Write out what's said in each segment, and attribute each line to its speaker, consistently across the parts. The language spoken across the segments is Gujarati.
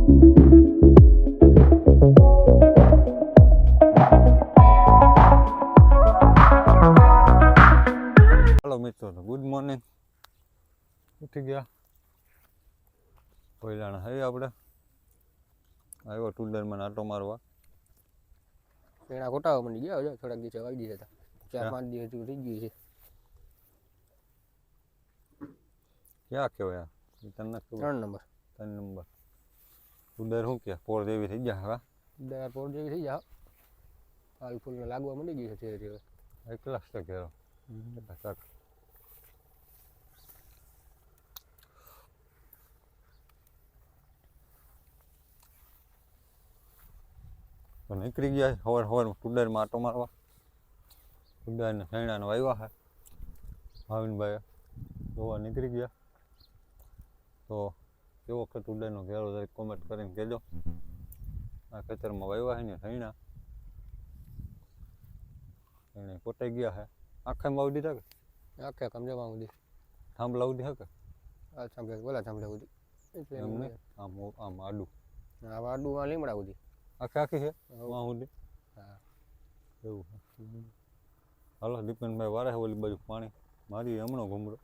Speaker 1: हेलो मित्रों, गुड मॉर्निंग। उठी गया पहिला है આપણે આવ્યો ટુડરમાં આટો મારવા।
Speaker 2: પેણા ખોટાવા મંડી ગયા હવે થોડાક દિવસ વાગી ગયા હતા 4-5 દિવસ જેવું થઈ ગયું છે।
Speaker 1: ક્યાં કહેવાય તને ખબર?
Speaker 2: 3 નંબર
Speaker 1: ટુડર શું કે પોર જેવી થઈ ગયા હા
Speaker 2: ઉડાર પોર જેવી થઈ જાવ ફાલ ફૂલને લાગવા મંડી ગયું છે ધીરે ધીરે
Speaker 1: એકલાસ તો કેરો તક તો નીકળી ગયા હવાર હવાર ટુડરમાં આટો મારવા। ટુડરને સૈણાને વાવ્યા છે ભાવિનભાઈ જોવા નીકળી ગયા। તો કેવો કે ટુડરનો ઘેરો દરેક કોમેન્ટ કરીને કહેજો। આ ખેતરમાં વાવ્યા છે ને સૈણા એને પોટાઈ ગયા છે। આખા વાવી દીધા કે
Speaker 2: આખે કમજમા સુધી
Speaker 1: થાંભલા ઉડી હકે
Speaker 2: આ સાંભળે બોલા સાંભળે સુધી એટલે
Speaker 1: એમને આમ આમ આડું
Speaker 2: આ વાડુમાં લીમડા સુધી
Speaker 1: આખે આખી છે વાં સુધી
Speaker 2: હા
Speaker 1: એવું હાલો દીપેનભાઈ વારે ઓલી બાજુ પાણી મારી હમણાં ઘૂમરો।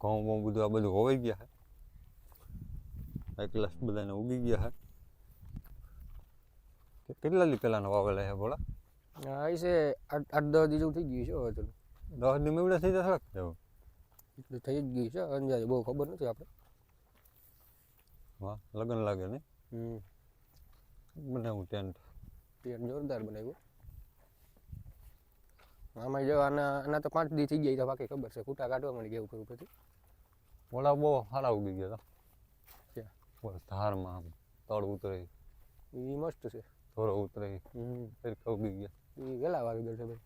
Speaker 1: ઘઉં બહુ બધું આ બધું હોવાઈ ગયા છે એકલાસ બધાને ઉગી ગયા છે। કેટલા દી પહેલાનો વાવેલા છે ભોળા?
Speaker 2: હા એ છે 8-10 દી જેવું થઈ ગયું છે હવે તો
Speaker 1: 10 દી મેવડે થઈ જશે એવું
Speaker 2: એટલે થઈ જ ગયું છે અંદાજે બહુ ખબર નથી આપણે।
Speaker 1: વાહ લગન લાગે ને બનાવું ટેન્ટ
Speaker 2: જોરદાર બનાવ્યું આમાં જો આના તો 5 દી થઈ ગયા તો બાકી ખબર છે કૂટા કાઢવા મળી ગયા ઉપર ઉપરથી
Speaker 1: ઓલા બહુ સારા ઉગી ગયા
Speaker 2: ક્યાં
Speaker 1: હતા ધારમાં આમ તળ ઉતરે
Speaker 2: એ મસ્ત છે
Speaker 1: થોડો ઉતરે ઉગી ગયા
Speaker 2: એ વેલા વાવી ગયો છે ભાઈ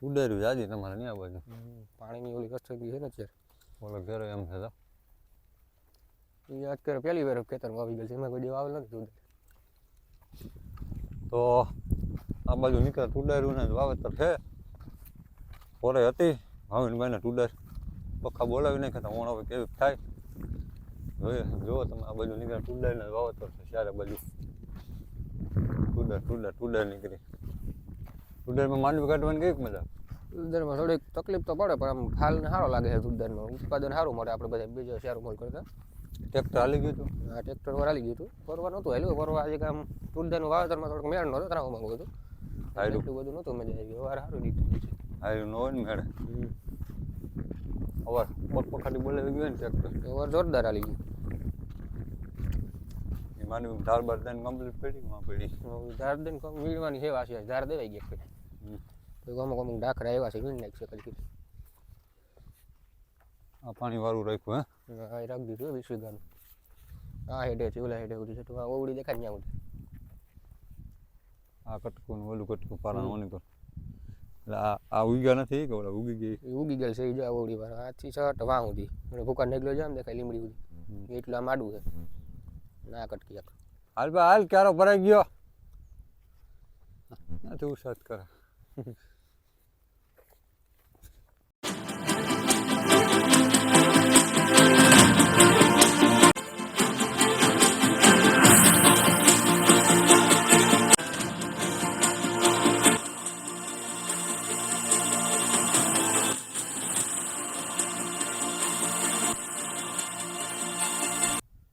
Speaker 1: ઉડેર્યું જાજી તમારે નહીં આ બાજુ
Speaker 2: પાણીની ઓલી કચ્છ છે ને અત્યારે
Speaker 1: ઓલો ઘેરો એમ છે
Speaker 2: એ અત્યારે પહેલી વાર ખેતરમાં વાવી ગયેલ છે એમાં કોઈ દેવા આવેલ નથી ઉડેર
Speaker 1: તો આ બાજુ નીકળે ટુડેરું ને વાવેતર છે પોરે હતી ભાવિનભાઈને ટુડર પક્કા બોલાવી નાખ્યા ઓણ હવે કેવી થાય જોઈએ જુઓ તમે આ બાજુ નીકળે ટુડર ને વાવેતર છે ચારે બાજુ ટુડર નીકળી ટુડરમાં માંડવી કાઢવાની કઈક મજા
Speaker 2: ઉડરમાં થોડીક તકલીફ તો પડે પણ આમ ફાલને સારો લાગે છે ઉડરનો ઉત્પાદન સારું મળે આપણે બધા બીજો શેર મોલ કરતા
Speaker 1: ટ્રેક્ટર હાલી ગયું હતું
Speaker 2: આ ટ્રેક્ટર વાર હાલી ગયું હતું પરવા નહોતું હાલ્યું પરવા આજે કામ ઉડરનું વાવેતરમાં થોડુંક મેળ નહોતો ત્રાવમાં બધું એટલું બધું નહોતું મજા આવી વાર સારું નીકળ્યું છે
Speaker 1: હાલ્યું ન હોય ને મેળે અવાર પગપખાટી બોલાવી ગયું ને ટ્રેક્ટર
Speaker 2: વાર જોરદાર હાલી ગયું
Speaker 1: એ માંડવી ધાર બાર દઈને કમ્પ્લીટ પડી માં પડી
Speaker 2: ધાર દઈને વીણવાની સેવા છે ધાર દેવાઈ ગયા તો અમુક અમુક ડાખરા એવા છે વીણ નાખશે કદી
Speaker 1: આ પાણી વાળું રાખ્યું
Speaker 2: હા એ રાખી દીધું 20 વીઘાનું આ હેડે છે ઓલા હેડે ઉડી છે તો આ ઓવડી દેખાય ત્યાં ઉડી
Speaker 1: આ કટકું ઓલું કટકું પારાનું ઓની પર એટલે આ ઉગ્યા નથી કે ઓલા ઉગી ગઈ
Speaker 2: એ ઉગી ગયેલ છે એ જો ઓવડી વાર આથી શર્ટ વાં સુધી મને ભૂકા નીકળ્યો જાય ને દેખાય લીમડી સુધી એટલું આમ આડું છે ના કટકી આખ
Speaker 1: હાલ ભાઈ હાલ ક્યારો ભરાઈ ગયો નથી ઉસાદ કરે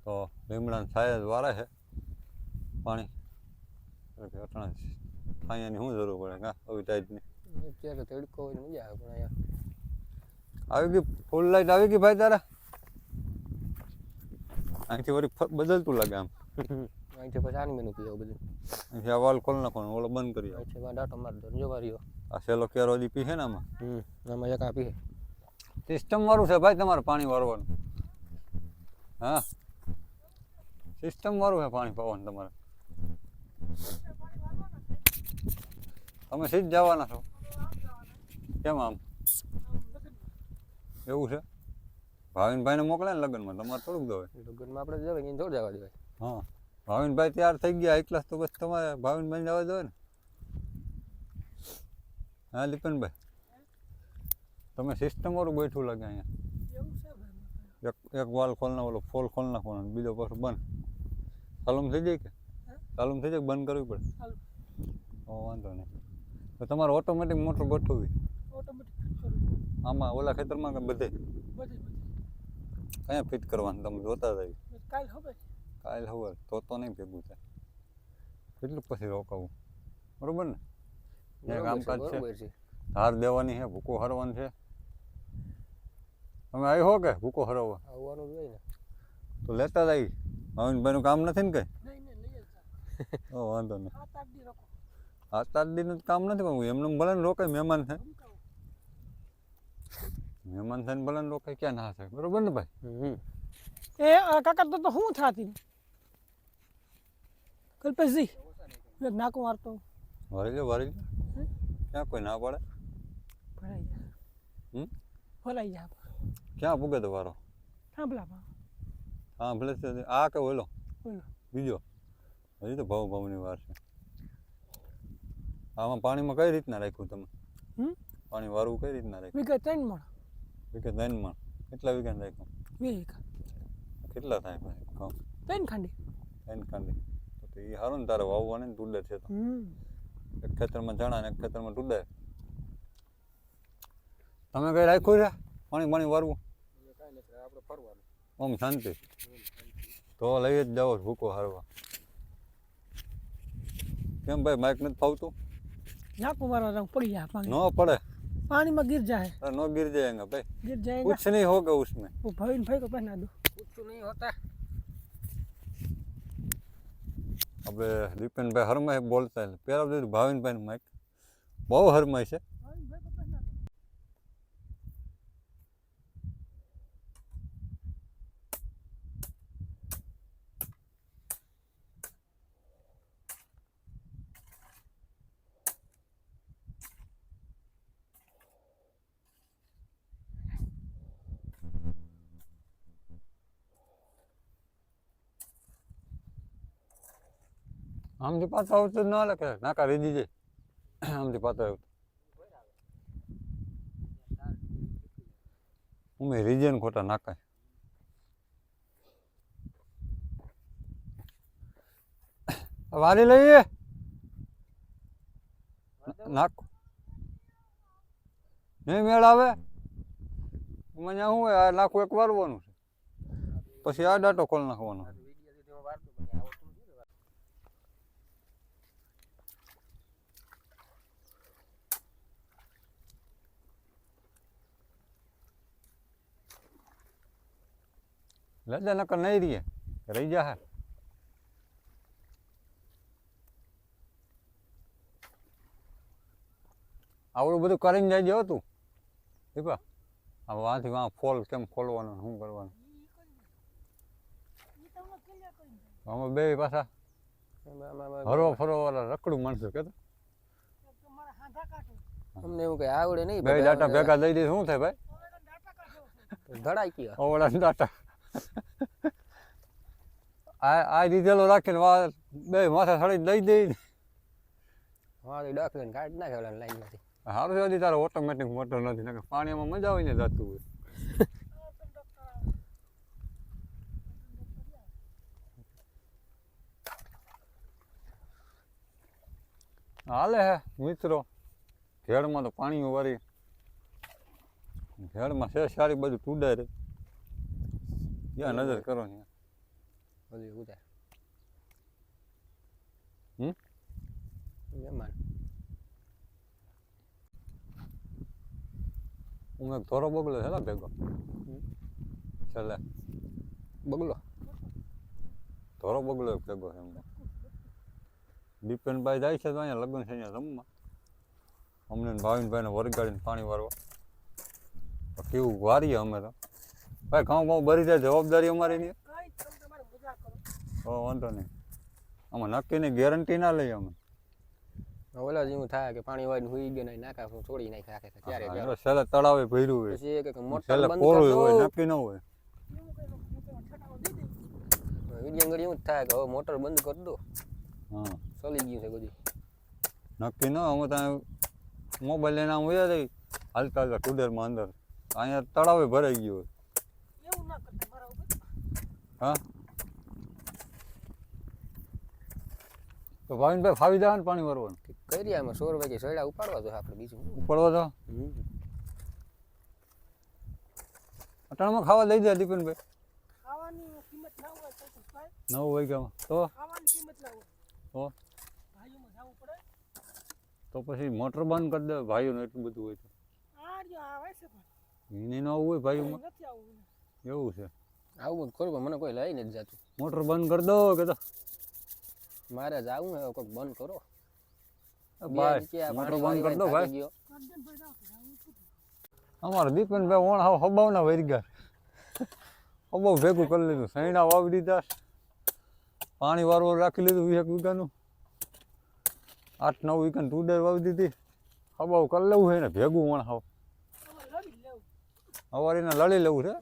Speaker 1: તો લીમડાને છાયા જ વારે છે પાણી અટાણે છાયાની શું જરૂર પડે કા આવી ટાઈપની
Speaker 2: અત્યારે તડકો હોય મજા આવે પણ અહીંયા
Speaker 1: આવી ગઈ ફૂલ લાઈટ આવી ગઈ ભાઈ તારા અહીંથી વળી બદલતું લાગે આમ.
Speaker 2: અહીંથી પછી આની મેનું પીવું બધું.
Speaker 1: અહીંથી આ વાલ ખોલ નાખવાનો, ઓલો બંધ કરી આવો.
Speaker 2: અહીંથી માં ડાટો મારી દો જો માર્યો.
Speaker 1: આ સેલો કેરો હજી પીશે ને આમાં.
Speaker 2: આમાં એક આપી
Speaker 1: સિસ્ટમ વાળું છે ભાઈ તમારે પાણી વારવાનું. હા સિસ્ટમ વાળું છે પાણી પાવાનું તમારે. તમે સીધ જવાના છો કેમ આમ એવું છે? ભાવિનભાઈને મોકલે ને લગ્નમાં, તમારે થોડુંક દવે.
Speaker 2: લગ્નમાં આપણે જવાય એને થોડું જવા દેવાય.
Speaker 1: હા ભાવિનભાઈ તૈયાર થઈ ગયા એક ક્લાસ તો બસ તમારે ભાવિનભાઈ જવા દેવાય ને. હા લીપનભાઈ તમે સિસ્ટમ વાળું બેઠું લાગે અહીંયા. એક વાલ ખોલ ના ઓલો ફોલ ખોલ નાખવાનો, બીજો પાછો બંધ. ચાલુમ થઈ જાય કે ચાલુમ થઈ જાય બંધ કરવી પડે? વાંધો નહીં. તો તમારે ઓટોમેટિક મોટર ગોઠવવી આમાં ઓલા ખેતરમાં કે બધે કયા ફિટ કરવાનું તમે જોતા જાય. કાલ હવે તો નહીં ભેગું થાય. કેટલું પછી રોકાવું બરોબર ને? કામકાજ છે, ધાર દેવાની છે, ભૂકો હરવાનું છે. તમે આવી હો કે ભૂકો હરવવા?
Speaker 2: આવવાનું જોઈએ ને
Speaker 1: તો લેતા જાય. ભાવિનભાઈનું કામ નથી ને કઈ? વાંધો નહીં. 7-8 દિનનું કામ નથી પણ એમને ભલે ને રોકાય. મહેમાન થાય, મહેમાન થાય ને ભલે ને રોકાય, ક્યાં ના થાય બરોબર ને ભાઈ?
Speaker 3: એ કાકા તો શું થાતી કલ્પેશજી એક નાકો મારતો
Speaker 1: વારી લે ક્યાં કોઈ ના પડે.
Speaker 3: ભરાઈ જા ભરાઈ જા
Speaker 1: ક્યાં પૂગે તો વારો?
Speaker 3: થાંભલા
Speaker 1: હા ભલે આ કે ઓલો
Speaker 3: બોલો
Speaker 1: બીજો હજી તો ભાવની વાર છે. આમાં પાણીમાં કઈ રીતના રાખ્યું તમે? પાણી વારવું કઈ રીતના રાખ્યું?
Speaker 3: વિગત 3 મણ.
Speaker 1: વિગત 3 મણ. કેટલા વીઘા રાખ્યું?
Speaker 3: 2 વીઘા.
Speaker 1: કેટલા થાય ભાઈ કામ?
Speaker 3: 3 ખાંડી.
Speaker 1: 3 ખાંડી તો એ સારું ને તારે વાવવાની ને ટુડર છે તો. એક ખેતરમાં ચણા ને એક ખેતરમાં ટુડર. તમે કઈ રાખ્યું છે પાણી વારવું?
Speaker 2: આપણે ફરવાનું
Speaker 1: ઓમ શાંતિ તો લઈ જ જાઓ ભૂકો હારવા. કેમ ભાઈ માઇક નથી ફાવતું?
Speaker 3: નાકો મારવા જાઉં પડી જાય પાણી.
Speaker 1: ન પડે
Speaker 3: પાણીમાં गिर जाए.
Speaker 1: नो गिर जाएगा भाई,
Speaker 3: गिर जाएगा
Speaker 1: कुछ नहीं होगा उसमें.
Speaker 3: वो भाई भाई को पहना दो.
Speaker 2: कुछ नहीं होता.
Speaker 1: अब दीपन भाई हरमाई बोलता है पेरा दे भाविन भाई माइक बहुत हरमाई से. આમથી પાછા આવતું જ ના લખે નાકા રેડી જાય. આમથી પાછા આવતું ઉમે રીજન ખોટા નાકાય. વારી લઈએ નાખ નહીં મેળ આવે મને શું હોય આ નાખું એક વારવાનું છે પછી આ ડાટો ખોલ નાખવાનો. લજા નકર નહીં રહીએ રહી જા હે. આવડું બધું કરીને જાય જો તું દીપા. હવે વાંથી વાં ફોલ કેમ ખોલવાનું શું કરવાનું? અમે બે પાછા હરવા ફરવા વાળા રખડું માણસો કે
Speaker 2: અમને એવું કઈ આવડે નહીં.
Speaker 1: બે ડાટા ભેગા દઈ દે શું થાય ભાઈ?
Speaker 2: ધડાઈ ગયા
Speaker 1: ઓવડા ડાટા આ દીધેલો રાખીને બે માથા સળી દઈ દઈ.
Speaker 2: હા ડક લઈને કાઢી નાખે ઓલા લાઈન માંથી.
Speaker 1: સારું છે તારે ઓટોમેટિક મોટર નથી ને પાણીમાં મજા આવીને જતું હોય. હાલે હે મિત્રો ઘેડમાં તો પાણી વારી ઘેડમાં છે સારી બધું ટુડાય રે. ત્યાં નજર કરો ને
Speaker 2: બધું ઉતાર.
Speaker 1: હમ
Speaker 2: મહેમાન
Speaker 1: હું એક થોરો બગલો છે ને ભેગો છેલ્લે
Speaker 2: બગલો
Speaker 1: ધોરો બગલો એક ભેગો છે એમનો. દીપેનભાઈ જાય છે તો અહીંયા લગ્ન છે અહીંયા રમવા. અમને ને ભાવિનભાઈને વરગાડીને પાણી વારવા. તો કેવું વારીએ અમે તો. ભાઈ ઘઉં ઘઉં ભરી જાય જવાબદારી અમારી નહીં.
Speaker 3: કાંઈ તમે તમારે મજા કરો.
Speaker 1: વાંધો નહીં. આમાં નક્કીની ગેરંટી ના લઈએ અમે.
Speaker 2: ઓલા જેવું થાય કે પાણી વાળીને હુઈ ગયો ને નાખા છોડી નાખ્યા આખે ક્યારે
Speaker 1: હા, એટલે છેલ્લે તળાવે ભર્યું હોય
Speaker 2: પછી એક મોટર
Speaker 1: છેલ્લે
Speaker 2: બંધ
Speaker 1: કોરું
Speaker 2: કરી
Speaker 1: હોય
Speaker 2: દો.
Speaker 1: નક્કી ન હોય.
Speaker 3: એવું કંઈ છટાવો દઈ દે.
Speaker 2: વિડીયો ઘડી એવું જ થાય કે હવે મોટર બંધ કરી દો
Speaker 1: હા
Speaker 2: ચલી ગયું છે બધું.
Speaker 1: નક્કી ન અમે ત્યાં મોબાઈલ લઈને આમ વયા જઈ હાલતા હાલતા ટુડરમાં અંદર અહીંયા તળાવે ભરાઈ ગયું હોય.
Speaker 3: એવું ના કરતા મારા ઉપર.
Speaker 1: હા તો ભાવિનભાઈ ફાવી જાય ને પાણી ભરવાનું
Speaker 2: કરી આમાં 16 વાગે સળા ઉપાડવા જોઈએ આપણે બીજું શું?
Speaker 1: પડવો તો અટાણમાં ખાવા લઈ જાય દીપેનભાઈ
Speaker 3: ખાવાની કિંમત ના હોય તો ભાઈ
Speaker 1: 9 વાગ્યામાં તો
Speaker 3: ખાવાની કિંમત ના હોય
Speaker 1: તો
Speaker 3: ભાઈઓમાં જવું પડે.
Speaker 1: તો પછી મોટર બંધ કરી દે ભાઈઓને એટલું બધું હોય તો
Speaker 3: આ જો આવે છે પણ
Speaker 1: એને ન આવવું હોય ભાઈઓમાં
Speaker 3: નથી આવું.
Speaker 1: એવું છે
Speaker 2: આવું બધું ખરું પણ મને કોઈ લઈ નથી જતું.
Speaker 1: મોટર બંધ કરી દો કે તો
Speaker 2: મારે જ આવું હવે કોઈક બંધ કરો.
Speaker 1: બસ
Speaker 2: બે
Speaker 1: મોટર
Speaker 2: પાણી
Speaker 1: બંધ કરી દો
Speaker 2: વાળી
Speaker 1: ભાઈ.
Speaker 2: થાકી ગયો.
Speaker 3: કરજણ ભાઈ જાવ તો આવું શું?
Speaker 1: અમારે દીપેનભાઈ ઓણ હાવ હબાવના વરી ગયા હબાવ ભેગું કરી લીધું સૈણા વાવી દીધા પાણી વારવા રાખી લીધું 20 વીઘાનું 8-9 વીઘાની ટુડર વાવી દીધી હબાવ કરી લેવું છે ને ભેગું ઓણ હાવ
Speaker 3: તમારે લડી લેવું.
Speaker 1: અવારીને લડી લેવું છે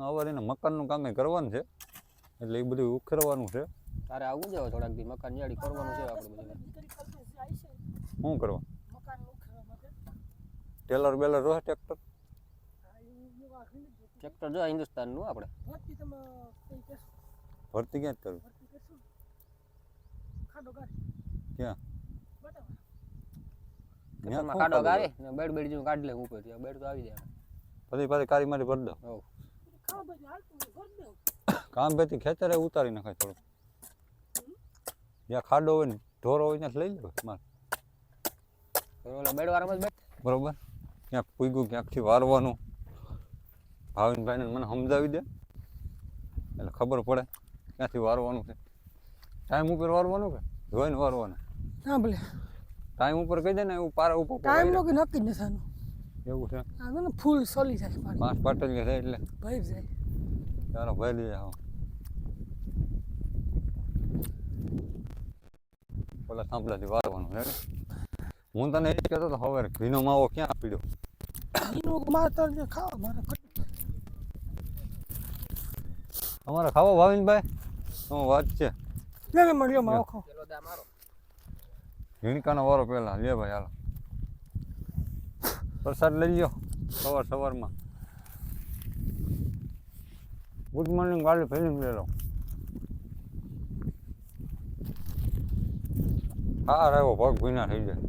Speaker 1: અવારીને મકાનનું કામે કરવાનું છે એટલે એ બધું ઉખેરવાનું છે.
Speaker 2: તારે આવું જાવ થોડાક દી મકાન જાડી કરવાનું છે આપણે બધું.
Speaker 3: દીકરી કરતું છે આવી છે
Speaker 1: શું કરવા
Speaker 3: મકાન ઉખેડવા માટે.
Speaker 1: ટેલર બેલર રહે ટ્રેક્ટર
Speaker 3: આ એવું આખી નથી.
Speaker 2: ટ્રેક્ટર જો હિન્દુસ્તાનનું આપણે
Speaker 3: ભરતી તમે કઈ કહેશો?
Speaker 1: ભરતી ક્યાં જ કરવી
Speaker 3: ભરતી કરશો? ખાડો ગાડી
Speaker 1: ક્યાં
Speaker 3: બતાવો.
Speaker 2: ટ્રેક્ટરમાં કાઢો ગાવે ને બેડ બેડ જેવું કાઢી લે ઉપર ત્યાં બેડ તો આવી જાય.
Speaker 1: પછી પાછી કારી મારી ભરી દો
Speaker 2: હવ
Speaker 3: ખાવા બધી હાલતું હોય ભરી દેવું.
Speaker 1: કામ ભેથી ખેતરે ઉતારી નાખાય થોડું જ્યાં ખાડો હોય ને ઢોરો હોય ત્યાં લઈ લો મારે
Speaker 2: ઓલા બેડ વાળામાં જ બેઠ
Speaker 1: બરોબર ક્યાંક પૂગ્યું ક્યાંકથી વારવાનું ભાવિનભાઈને મને સમજાવી દે એટલે ખબર પડે ક્યાંથી વારવાનું છે ટાઈમ ઉપર વારવાનું કે જોઈને વારવાનું
Speaker 3: હા ભલે
Speaker 1: ટાઈમ ઉપર કહી દે ને એવું પારા ઉપર
Speaker 3: ટાઈમ નો કે નક્કી જ નથી આનું.
Speaker 1: એવું છે
Speaker 3: આ તો ને ફૂલ સોલી જાય પાણી
Speaker 1: 5 પાટલીએ છે એટલે
Speaker 3: ભરી જાય.
Speaker 1: ચાલો ભાઈ લઈ જાઓ ઓલા સાંભળાથી વારવાનું છે હું તને એ જ કહેતો હતો હવે ઘીનો માવો ક્યાં આપી
Speaker 3: એનું મારે તો જે ખાવા મારે
Speaker 1: અમારે ખાવો ભાવિનભાઈ શું વાત છે
Speaker 3: લે મળ્યો માવો ખાઓ.
Speaker 2: પેલો દા મારો
Speaker 1: ઝીણકાનો વારો પહેલા લે ભાઈ હાલો પ્રસાદ લઈ લ્યો સવારમાં ગુડ મોર્નિંગ વાલી ફિલ્મ લઈ લો હા રહ્યો પગ ભીના થઈ જાય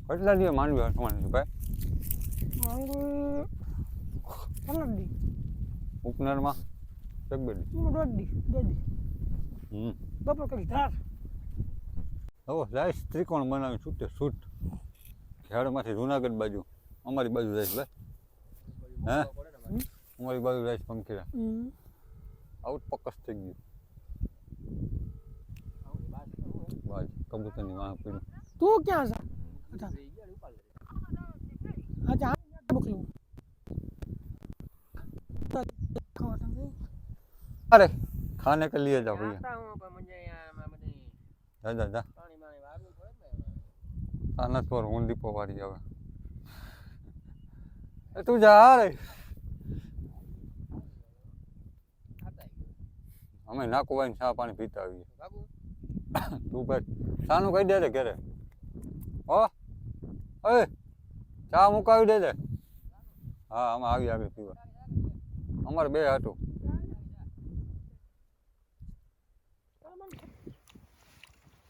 Speaker 1: કેટલા દિવસ માંડવી હસવાની ભાઈ
Speaker 3: માંગુ 15 દી
Speaker 1: ઉપનરમાં એક બે દી
Speaker 3: હું 2 દી બપોર કરી ધાર
Speaker 1: હવે જાય ત્રિકોણ બનાવી છૂટે છૂટ ખેડમાંથી જુનાગઢ બાજુ અમારી બાજુ જાય ભાઈ હે અમારી બાજુ જાય પંખીરા આઉટ પકસ થઈ ગયું બાજ કબૂતરની વાહ પીડ્યું
Speaker 3: તું ક્યાં જા અચ્છા અચ્છા મોકલું
Speaker 1: अरे खाने के लिए जाओ भैया
Speaker 2: आता हूं पर मुझे यार मैं बड़ी
Speaker 1: जा जा जा
Speaker 2: पानी मानी वारવું પડે ને
Speaker 1: आनंद पर ऊंडी पवारी जावे ए तू जा रे
Speaker 2: ખાતા
Speaker 1: અમે નાકો વાઈને ચા પાણી પીતા આવીએ
Speaker 2: બાબુ
Speaker 1: તું ભાઈ ચાનું કહી દે ઘરે હો એ ચા મુકાવી દે હા અમે આવી આગળ પીવા અમારે બે હાટું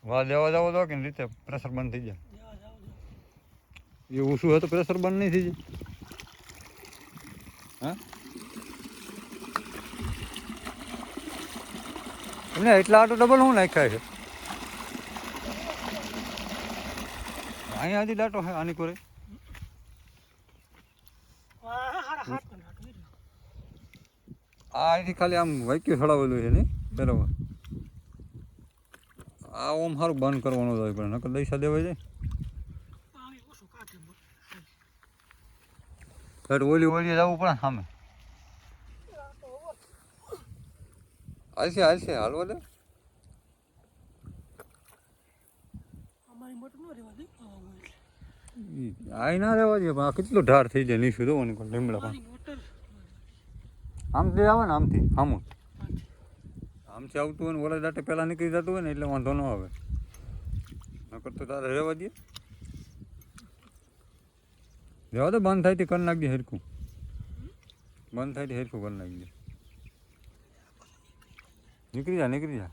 Speaker 1: વાહ દેવા જાવ તો કે રીતે પ્રેશર બંધ થઈ જાય એવું શું હતું પ્રેશર બંધ નહીં થઈ જાય હા એમને એટલા આટો ડબલ હું નાખ્યા છે અહીંયા હજી દાટો હે આની કોરે આ અહીંથી ખાલી આમ વાક્યું ચડાવેલું છે નહીં બરાબર. આ ઓમ સારું બંધ કરવાનું હોય પણ નકર દૈસા દેવાય જાય. ઓલી જવું પડે સામે. હાલશે હાલવા દે. આ ના રહેવા દે પણ આ કેટલો ઢાર થઈ જાય નીચું જોવાનું લીમડા પણ આમથી આવે ને આમથી આમથી આવતું હોય ને ઓલા દાંટે પહેલાં નીકળી જતું હોય ને એટલે વાંધો ન આવે. નકર તો તારે રહેવા દે. રહેવા દે બંધ થાય તે કરી નાખજે હેરખું. બંધ થાય તે હેરખું કરી નાખજે. નીકળી જા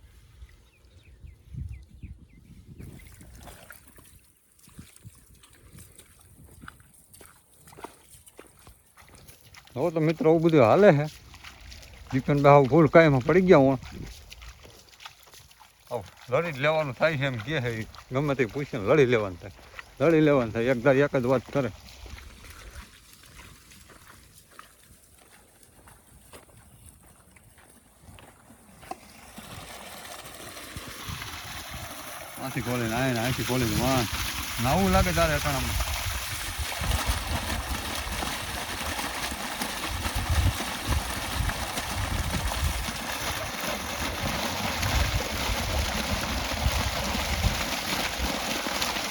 Speaker 1: હવે તો મિત્રો આવું બધું હાલે છે. દીકન ભાવ ફૂલ કાંઈમાં પડી ગયા હું લડી જ લેવાનું થાય છે એમ કહે છે. ગમે તે પૂછીને લડી લેવાનું થાય એક જ વાત કરે. આથી ખોલીને આવીને અહીંથી ખોલીને વાં નાવું લાગે તારે અટાણામાં.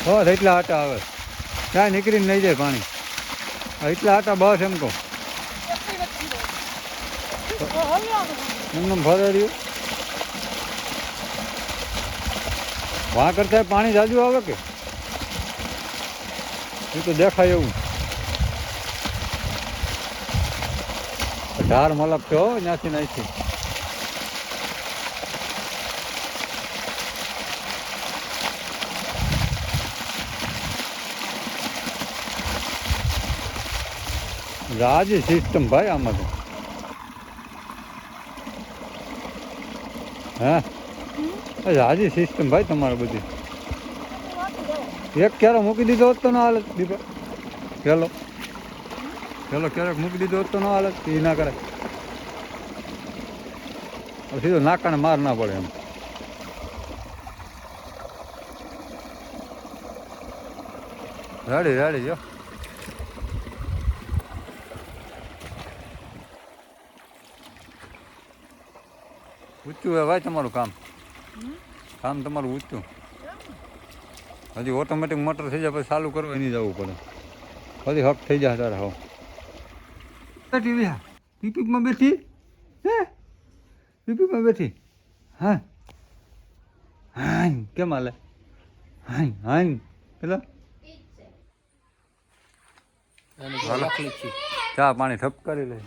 Speaker 1: બસ એટલા આટા આવે ત્યાં નીકળીને લઈ જાય પાણી. એટલા આટા બસ એમ કહો એમને ફરે રહ્યું. વાં કરતા પાણી જાજુ આવે કે એ તો દેખાય એવું. ઢાર મલક છે હો ત્યાંથી નાખી. રાજી સિસ્ટમ ભાઈ આમાં તો. હા રાજી સિસ્ટમ ભાઈ તમારે બધી. એક ક્યારેક મૂકી દીધો હોત તો ના હાલત દીપા. પેલો ક્યારેક મૂકી દીધો હોત તો ના હાલત. એ ના કરે સીધો નાકાને માર ના પડે એમ. રેડી જો. ઊંચું હે ભાઈ તમારું કામ તમારું ઊંચું. હજી ઓટોમેટિક મોટર થઈ જાય પછી ચાલુ કરવા નહીં જવું પડે. પછી હક થઈ જાય તારે. હવે પીપીમાં બેઠી પીપીમાં બેઠી. હા કેમ હાલે? પેલા ચા પાણી ઠપ કરી લે.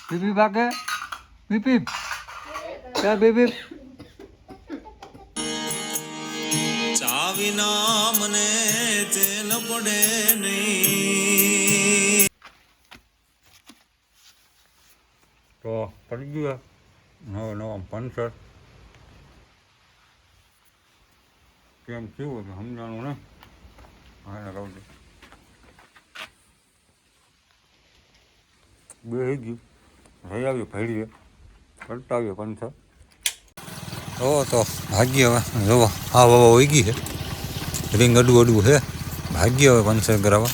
Speaker 1: બીપી ભાગે બીપી ક્યાં બીપી ચાવીના મને તેલ પડે નહીં. તો પડી ગયા નવા પંચર કેમ થયું હતું સમજાણું ને. હા કહું છું બે ગયું રહી આવ્યું ભેડીએ કરતા આવ્યો પંચર. હો તો ભાગ્ય હવે જોવો હા વાવા હોઈ ગઈ છે. રિંગ અડવું છે ભાગ્ય હવે પંચર કરાવવા.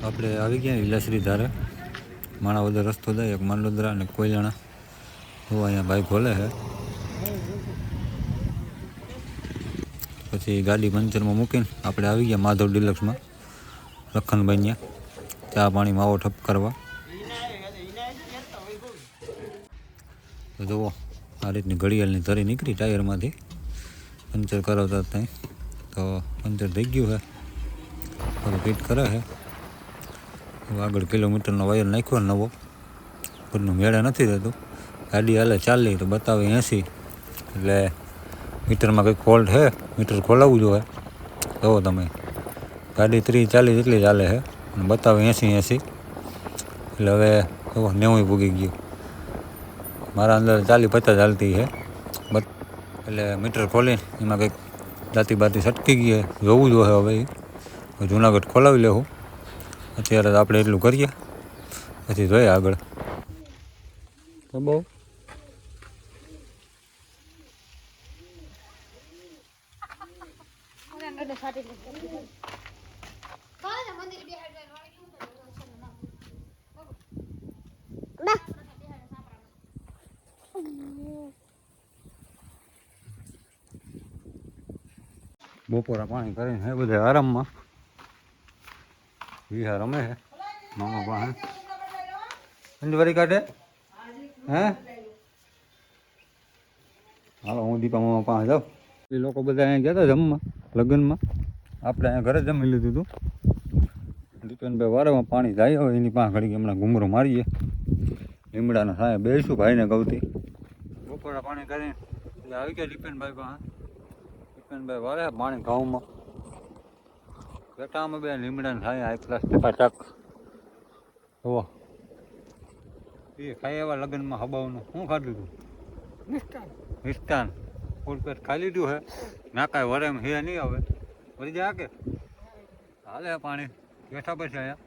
Speaker 1: આપણે આવી ગયા ઇલાસરી ધારે. માણાવદર રસ્તો જાય એક માંડોદરા અને કોયલાણા. તો અહીંયા બાઇક ખોલે છે. પછી ગાડી પંચરમાં મૂકીને આપણે આવી ગયા માધવ ડિલક્સમાં લખનભાઈ ત્યાં ચા પાણી માવો ઠપ કરવા. તો જુઓ આ રીતની ઘડિયાળની ધરી નીકળી ટાયરમાંથી પંચર કરાવતા ત્યાં. તો પંચર થઈ ગયું છે થોડું ફિટ કરે છે. આગળ કિલોમીટરનો વાયર નાખ્યો નવો ઘરનું મેળે નથી રહેતું. ગાડી હાલે ચાલી તો બતાવે 80 એટલે મીટરમાં કંઈક ફોલ્ટ છે. મીટર ખોલાવવું જોઈએ. જુઓ તમે ગાડી 30-40 જેટલી ચાલે છે અને બતાવે 80 એટલે હવે 90 પૂગી ગયું. મારા અંદર 40-50 ચાલતી છે બસ. એટલે મીટર ખોલીને એમાં કંઈક દાંતી બાતી સટકી ગઈ છે, જોવું જોઈએ હવે. એ જુનાગઢ ખોલાવી લેવું. અત્યારે તો આપણે એટલું કરીએ, પછી જોઈએ આગળ. તો બહુ બપોરા પાણી કરીને હે બધા આરામમાં. વિહા રમે છે મામા પાસે. અંજવારી કાઢે હે. હાલો હું દીપા મામા પાસે જાઉં. એ લોકો બધા અહીંયા ગયા હતા જમવા લગ્નમાં. આપણે અહીંયા ઘરે જમી લીધું હતું. દીપેનભાઈ વારેમાં પાણી જાય હવે એની પાસે ઘડી હમણાં ઘૂમરો મારીએ. લીમડાના સાંજે બેસું ભાઈને ગૌતી. બપોરા પાણી કરીને આવી ગયા દીપેનભાઈ પાસે. દીપેનભાઈ વારે પાણી ઘઉંમાં બેઠા અમે બે લીમડાને થાય હાઈ ક્લાસ ટકાટક. જુઓ એ ખાઈ એવા લગ્નમાં હબાવનું શું ખાધું હતું? મિષ્ટાન ફૂલ પેટ ખાઈ લીધું હે. ના કાંઈ વરે એમ હે નહીં હવે વળી જાય કે હાલે પાણી બેઠા પછી અહીંયા.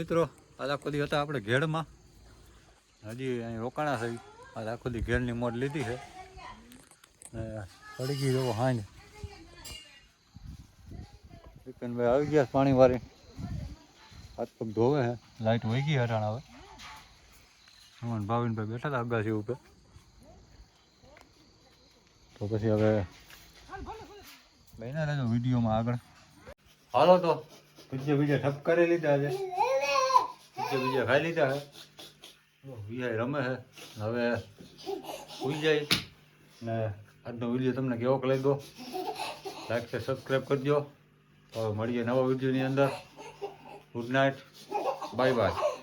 Speaker 1: મિત્રો આજ આખો દી હતા આપણે ઘેડમાં. હજી અહીં રોકાણા થઈ. આજ આખો દી ઘેડની મોજ લીધી છે. પડી ગઈ જવો હાંજ. વિપિનભાઈ આવી ગયા પાણી વાળી. હાથ પગ ધોવે છે. લાઈટ વહી ગઈ હટાણ હવે. હમણાં ભાવિનભાઈ બેઠા હતા અગાસી ઉપર. તો પછી હવે બન્યા રહેજો વિડીયોમાં આગળ. હાલો તો બીજા ઠપ કરી લીધા છે. બીજા ખાઈ લીધા છે. વિહાઈ રમે છે. હવે સુઈ જાય ને આજનો વિડીયો તમને કેવો લાગ્યો લાઈક છે સબસ્ક્રાઈબ કરજો. હવે મળીએ નવા વિડીયોની અંદર. Good night, bye bye.